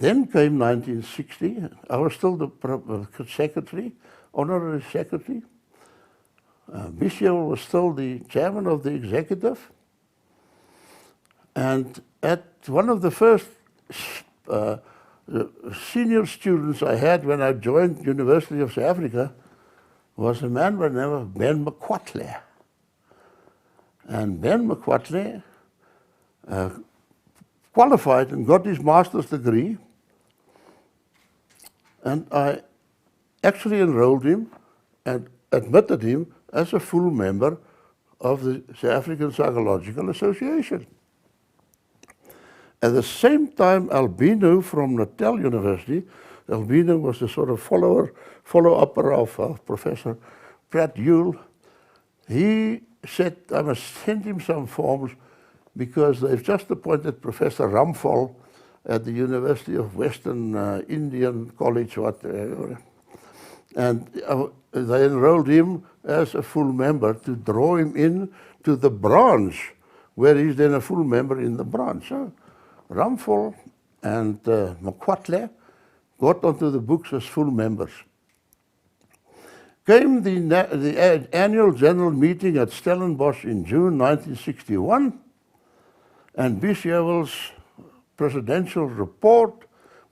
Then came 1960. I was still the secretary, honorary secretary. Bischel was still the chairman of the executive. And at one of the first senior students I had when I joined University of South Africa was a man by the name of Ben McQuatley. And Ben McQuatley qualified and got his master's degree. And I actually enrolled him and admitted him as a full member of the South African Psychological Association. At the same time, Albino from Natal University, Albino was a sort of follow-upper of Professor Pratt Yule. He said, I must send him some forms because they've just appointed Professor Ramphal at the University of Western Indian College, whatever. And they enrolled him as a full member to draw him in to the branch, where he's then a full member in the branch. So Ramphal and McQuatley got onto the books as full members. Came the annual general meeting at Stellenbosch in June 1961, and Bischel's presidential report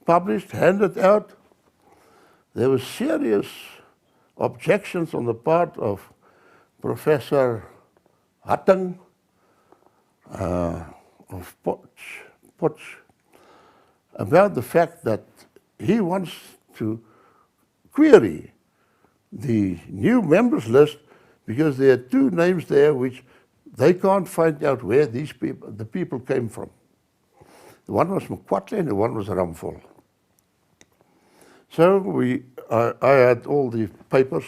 published, handed out. There were serious objections on the part of Professor Hatting, of Potch, about the fact that he wants to query the new members list because there are two names there which they can't find out where these people, the people came from. The one was McQuatley and the one was Ramphal. So I had all the papers,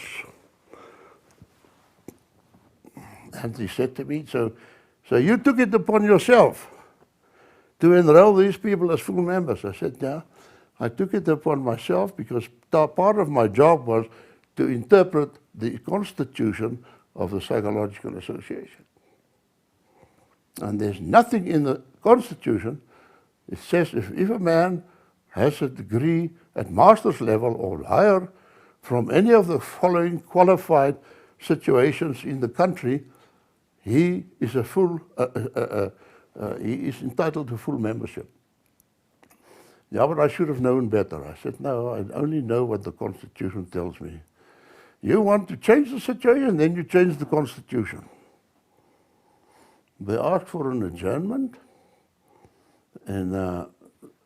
and he said to me, so you took it upon yourself to enroll these people as full members. I said, yeah, I took it upon myself because part of my job was to interpret the constitution of the Psychological Association. And there's nothing in the constitution. It says if a man has a degree at master's level or higher from any of the following qualified situations in the country, he is a full, he is entitled to full membership. Yeah, but I should have known better. I said, no, I only know what the Constitution tells me. You want to change the situation, then you change the Constitution. They asked for an adjournment, and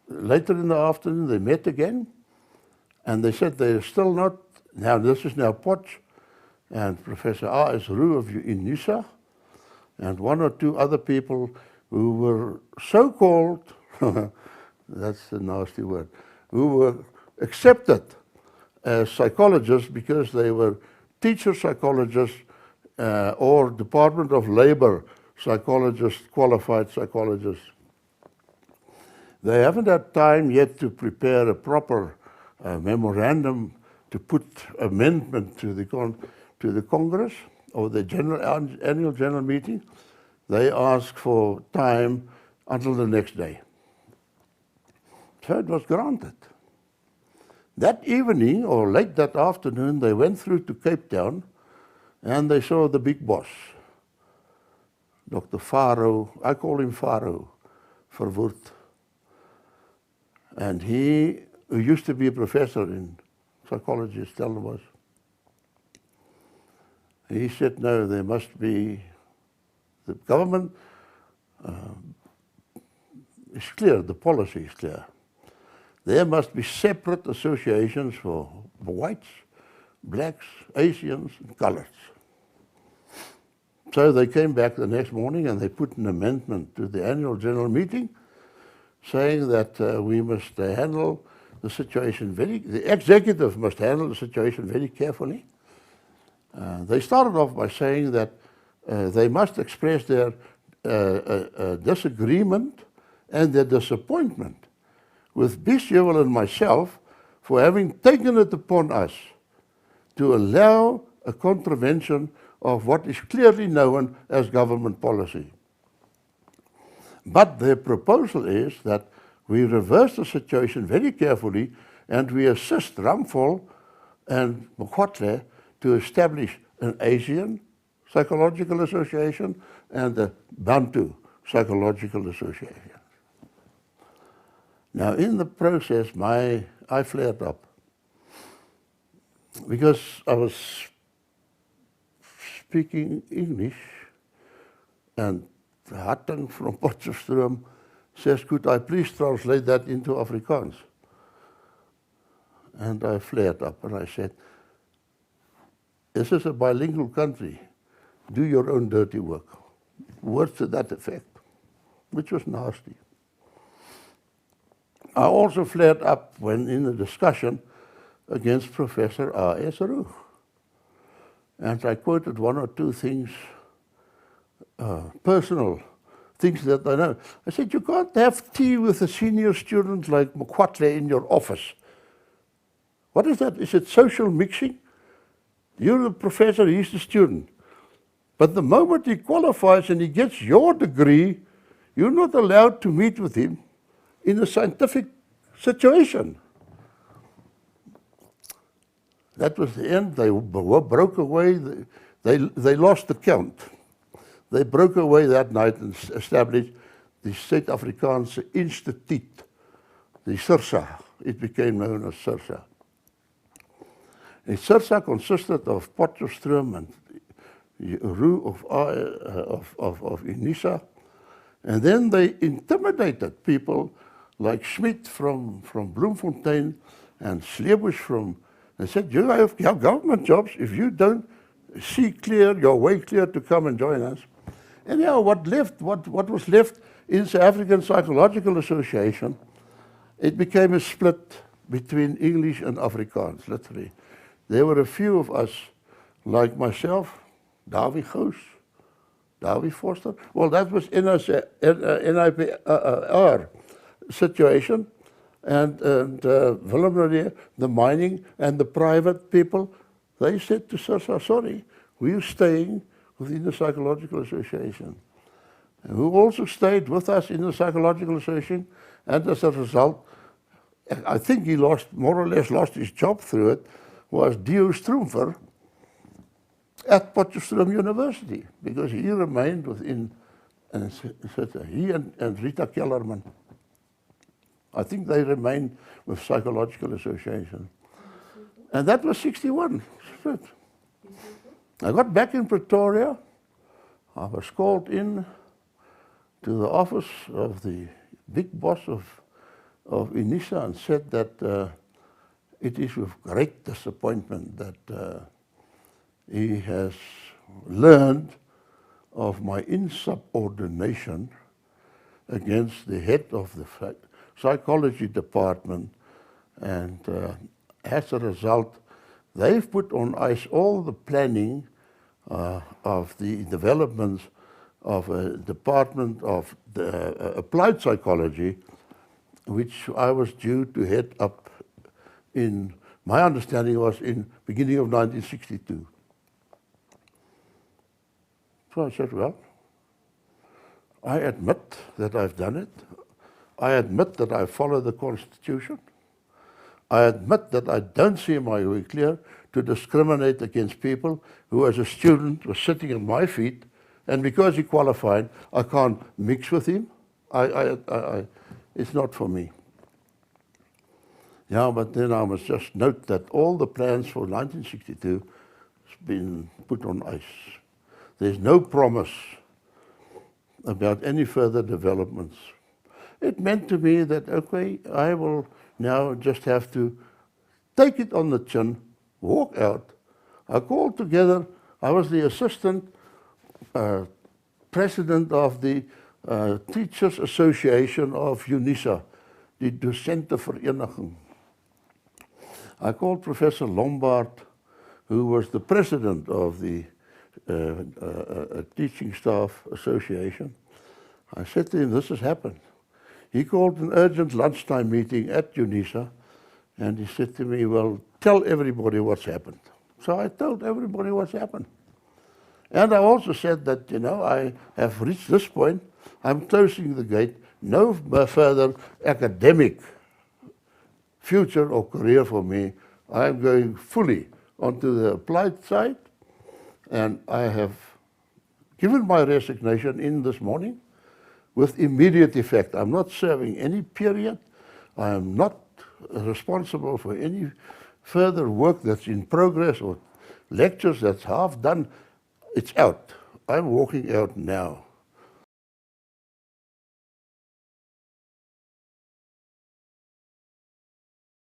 later in the afternoon they met again, and they said they're still not, now this is now Potch and Professor R.S. Roux of UNISA, and one or two other people who were so-called, that's a nasty word, who were accepted as psychologists because they were teacher psychologists or Department of Labor psychologists, qualified psychologists. They haven't had time yet to prepare a proper memorandum to put amendment to the Congress or the annual general meeting. They asked for time until the next day. So it was granted. That evening or late that afternoon, they went through to Cape Town and they saw the big boss, Dr. Faro. I call him Faro, Verwoerd. And he, who used to be a professor in psychology at Stellenbosch, he said, no, there must be, the government is clear, the policy is clear. There must be separate associations for whites, blacks, Asians, and coloreds. So they came back the next morning and they put an amendment to the annual general meeting saying that we must handle the situation the executive must handle the situation very carefully. They started off by saying that they must express their disagreement and their disappointment with Bischel and myself for having taken it upon us to allow a contravention of what is clearly known as government policy. But their proposal is that we reverse the situation very carefully and we assist Ramphal and Mokwatle to establish an Asian Psychological Association and a Bantu Psychological Association. Now in the process, I flared up because I was speaking English and Hatting from Potchefstroom says, could I please translate that into Afrikaans? And I flared up and I said, this is a bilingual country. Do your own dirty work. Words to that effect, which was nasty. I also flared up when in a discussion against Professor R.S. Roux. And I quoted one or two things, personal things that I know. I said, you can't have tea with a senior student like Mokwatle in your office. What is that? Is it social mixing? You're the professor, he's the student. But the moment he qualifies and he gets your degree, you're not allowed to meet with him in a scientific situation. That was the end. They broke away. They lost the count. They broke away that night and established the Suid-Afrikaanse Instituut, the SIRSA. It became known as SIRSA. The SIRSA consisted of Potchefstroom and Roux of Unisa. And then they intimidated people like Schmidt from Bloemfontein and Sleebusch from, they said, you have government jobs if you don't see clear, your way clear to come and join us. And yeah, what was left in the African Psychological Association, it became a split between English and Afrikaans, literally. There were a few of us, like myself, Davie Gous, Davie Foster. Well, that was in a NIPR situation. And Willem Rodier, the mining and the private people, they said to SIRSA, sorry, we're staying within the Psychological Association. And who also stayed with us in the Psychological Association, and as a result, I think he more or less lost his job through it, was Dio Stroomfer at Potchefstroom University, because he remained within, and he and Rita Kellerman, I think they remained with Psychological Association. And that was 61. I got back in Pretoria. I was called in to the office of the big boss of Unisa and said that it is with great disappointment that he has learned of my insubordination against the head of the psychology department, and as a result, they've put on ice all the planning of the developments of a department of the, applied psychology, which I was due to head up in, my understanding was in beginning of 1962. So I said, well, I admit that I've done it. I admit that I follow the Constitution. I admit that I don't see my way clear to discriminate against people who as a student was sitting at my feet, and because he qualified, I can't mix with him. It's not for me. Yeah, but then I must just note that all the plans for 1962 has been put on ice. There's no promise about any further developments. It meant to me that, okay, I will now just have to take it on the chin, walk out. I called together, I was the assistant president of the Teachers Association of Unisa, the Docentenvereniging. I called Professor Lombard, who was the president of the Teaching Staff Association. I said to him, this has happened. He called an urgent lunchtime meeting at Unisa, and he said to me, well, tell everybody what's happened. So I told everybody what's happened. And I also said that, you know, I have reached this point, I'm closing the gate, no further academic future or career for me. I'm going fully onto the applied side, and I have given my resignation in this morning with immediate effect. I'm not serving any period. I am not responsible for any further work that's in progress or lectures that's half done. It's out. I'm walking out now.